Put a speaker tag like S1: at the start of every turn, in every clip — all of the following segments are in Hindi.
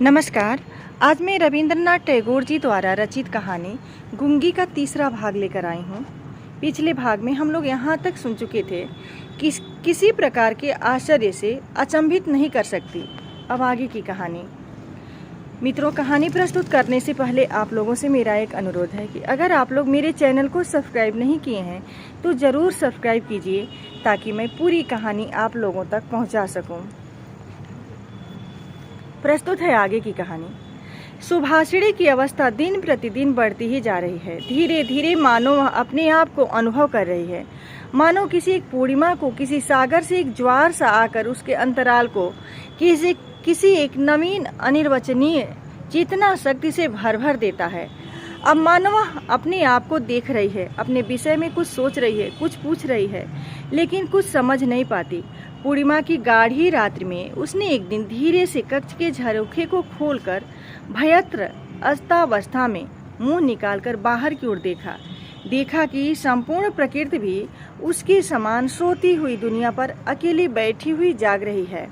S1: नमस्कार। आज मैं रविंद्रनाथ टैगोर जी द्वारा रचित कहानी गुंगी का तीसरा भाग लेकर आई हूँ। पिछले भाग में हम लोग यहाँ तक सुन चुके थे कि किसी प्रकार के आश्चर्य से अचंभित नहीं कर सकती। अब आगे की कहानी। मित्रों, कहानी प्रस्तुत करने से पहले आप लोगों से मेरा एक अनुरोध है कि अगर आप लोग मेरे चैनल को सब्सक्राइब नहीं किए हैं तो ज़रूर सब्सक्राइब कीजिए ताकि मैं पूरी कहानी आप लोगों तक पहुँचा सकूँ। प्रस्तुत है आगे की कहानी। सुभाषिणी की अवस्था दिन प्रतिदिन बढ़ती ही जा रही है। धीरे धीरे मानो वह अपने आप को अनुभव कर रही है, मानो किसी एक पूर्णिमा को किसी सागर से एक ज्वार सा आकर उसके अंतराल को किसी एक नवीन अनिर्वचनीय चेतना शक्ति से भर भर देता है। अब मानो वह अपने आप को देख रही है, अपने विषय में कुछ सोच रही है, कुछ पूछ रही है, लेकिन कुछ समझ नहीं पाती। पूर्णिमा की गाढ़ी रात्रि में उसने एक दिन धीरे से कक्ष के झरोखे को खोलकर भयत्र अस्तावस्था में मुंह निकालकर बाहर की ओर देखा कि संपूर्ण प्रकृति भी उसके समान सोती हुई दुनिया पर अकेली बैठी हुई जाग रही है।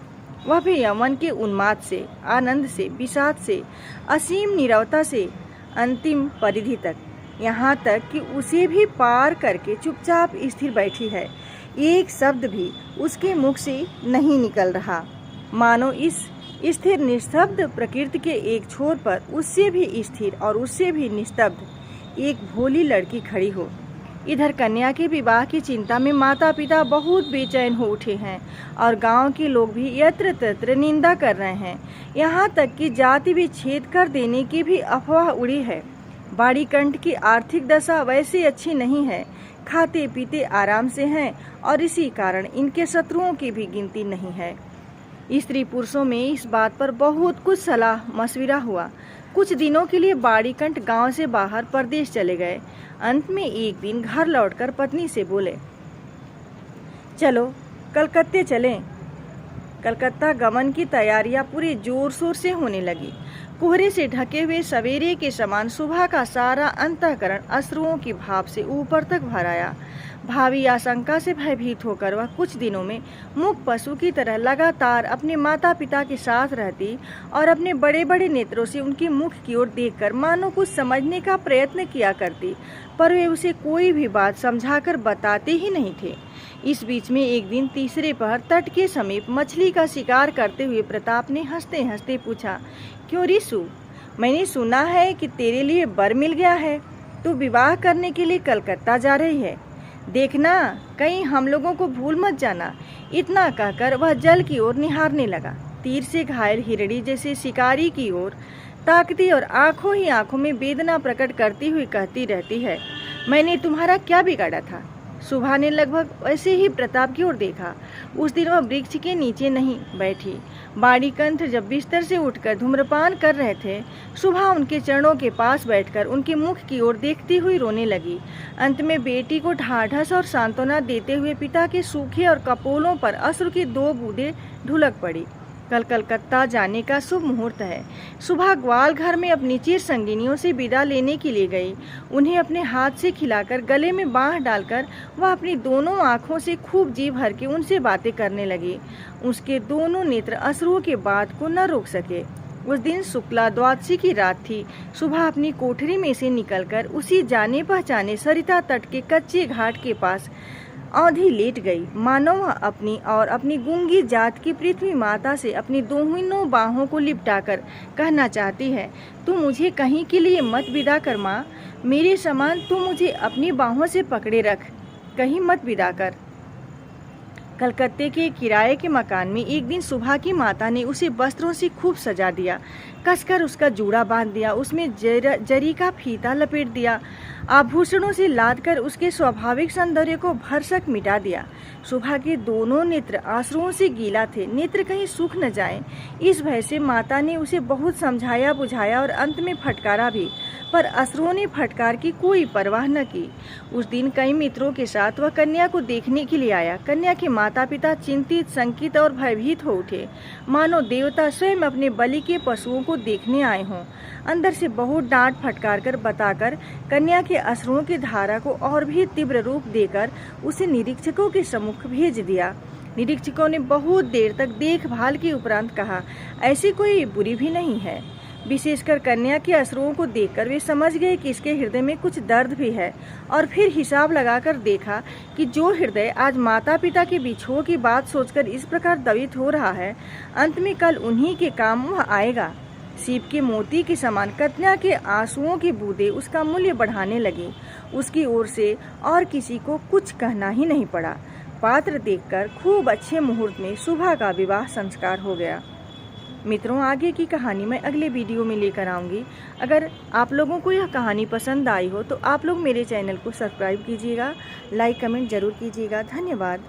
S1: वह भी यमन के उन्माद से, आनंद से, विषाद से, असीम नीरवता से अंतिम परिधि तक, यहाँ तक कि उसे भी पार करके चुपचाप स्थिर बैठी है। एक शब्द भी उसके मुख से नहीं निकल रहा, मानो इस स्थिर निस्तब्ध प्रकृति के एक छोर पर उससे भी स्थिर और उससे भी निस्तब्ध एक भोली लड़की खड़ी हो। इधर कन्या के विवाह की चिंता में माता पिता बहुत बेचैन हो उठे हैं और गांव के लोग भी यत्र तत्र निंदा कर रहे हैं। यहाँ तक कि जाति विच्छेद कर देने की भी अफवाह उड़ी है। बाड़ीकंठ की आर्थिक दशा वैसे अच्छी नहीं है, खाते पीते आराम से हैं और इसी कारण इनके शत्रुओं की भी गिनती नहीं है। स्त्री पुरुषों में इस बात पर बहुत कुछ सलाह मशविरा हुआ। कुछ दिनों के लिए बाड़ीकंठ गांव से बाहर परदेश चले गए। अंत में एक दिन घर लौटकर पत्नी से बोले, चलो कलकत्ते चलें। कलकत्ता गमन की तैयारियां पूरे जोर शोर से होने लगी। कोहरे से ढके हुए सवेरे के समान सुबह का सारा अंतःकरण अश्रुओं की भाप से ऊपर तक भर आया। भावी आशंका से भयभीत होकर वह कुछ दिनों में मूक पशु की तरह लगातार अपने माता पिता के साथ रहती और अपने बड़े बड़े नेत्रों से उनके मुख की ओर देखकर मानो कुछ समझने का प्रयत्न किया करती, पर वे उसे कोई भी बात समझाकर बताते ही नहीं थे। इस बीच में एक दिन तीसरे पहर तट के समीप मछली का शिकार करते हुए प्रताप ने हंसते हंसते पूछा, क्यों रिसु, मैंने सुना है कि तेरे लिए वर मिल गया है। तू विवाह करने के लिए कलकत्ता जा रही है। देखना कहीं हम लोगों को भूल मत जाना। इतना कहकर वह जल की ओर निहारने लगा। तीर से घायल हिरणी जैसे शिकारी की ओर ताकती और आंखों ही आंखों में वेदना प्रकट करती हुई कहती रहती है, मैंने तुम्हारा क्या बिगाड़ा था। सुबह ने लगभग वैसे ही प्रताप की ओर देखा। उस दिन वह वृक्ष के नीचे नहीं बैठी। बाड़ीकंठ जब बिस्तर से उठकर धूम्रपान कर रहे थे, सुबह उनके चरणों के पास बैठकर उनके मुख की ओर देखती हुई रोने लगी। अंत में बेटी को ढाढ़स और सांत्वना देते हुए पिता के सूखे और कपोलों पर अश्रु की 2 बूंदें ढुलक पड़ी। कल कलकत्ता जाने का शुभ मुहूर्त है। सुबह ग्वाल घर में अपनी चिर संगिनियों से विदा लेने के लिए गई। उन्हें अपने हाथ से खिलाकर गले में बाँह डालकर वह अपनी दोनों आँखों से खूब जी भर के उनसे बातें करने लगी। उसके दोनों नेत्र अश्रुओं के बात को न रोक सके। उस दिन शुक्ला द्वादशी की रात थी। सुबह अपनी कोठरी में से निकलकर उसी जाने पहचाने सरिता तट के कच्चे घाट के पास औंधी लेट गई, मानो वह अपनी और अपनी गूंगी जात की पृथ्वी माता से अपनी दोनों बाहों को लिपटाकर कहना चाहती है, तू मुझे कहीं के लिए मत विदा कर माँ, मेरे समान तू मुझे अपनी बाहों से पकड़े रख, कहीं मत विदा कर। कलकत्ते के किराए के मकान में एक दिन सुबह की माता ने उसे वस्त्रों से खूब सजा दिया, कसकर उसका जूड़ा बांध दिया, उसमें जरी का फीता लपेट दिया, आभूषणों से लादकर उसके स्वाभाविक सौंदर्य को भरसक मिटा दिया। सुबह के दोनों नेत्र आंसुओं से गीला थे, नेत्र कहीं सूख न जाएं। इस भय से माता ने उसे बहुत समझाया बुझाया और अंत में फटकारा भी, पर अश्रुओं ने फटकार की कोई परवाह न की। उस दिन कई मित्रों के साथ वह कन्या को देखने के लिए आया। कन्या के माता पिता चिंतित, शंकित और भयभीत हो उठे, मानो देवता स्वयं अपने बलि के पशुओं को देखने आए हों। अंदर से बहुत डांट फटकार कर बताकर कन्या के अश्रुओं की धारा को और भी तीव्र रूप देकर उसे निरीक्षकों के सम्मुख भेज दिया। निरीक्षकों ने बहुत देर तक देखभाल के उपरांत कहा, ऐसी कोई बुरी भी नहीं है। विशेषकर कन्या के अश्रुओं को देखकर वे समझ गए कि इसके हृदय में कुछ दर्द भी है, और फिर हिसाब लगाकर देखा कि जो हृदय आज माता पिता के बिछोह की बात सोचकर इस प्रकार दवित हो रहा है, अंत में कल उन्हीं के काम वह आएगा। सीप के मोती के समान कन्या के आंसुओं की बूंदें उसका मूल्य बढ़ाने लगी। उसकी ओर से और किसी को कुछ कहना ही नहीं पड़ा। पात्र देखकर खूब अच्छे मुहूर्त में सुबह का विवाह संस्कार हो गया। मित्रों, आगे की कहानी मैं अगले वीडियो में लेकर आऊँगी। अगर आप लोगों को यह कहानी पसंद आई हो तो आप लोग मेरे चैनल को सब्सक्राइब कीजिएगा, लाइक कमेंट जरूर कीजिएगा। धन्यवाद।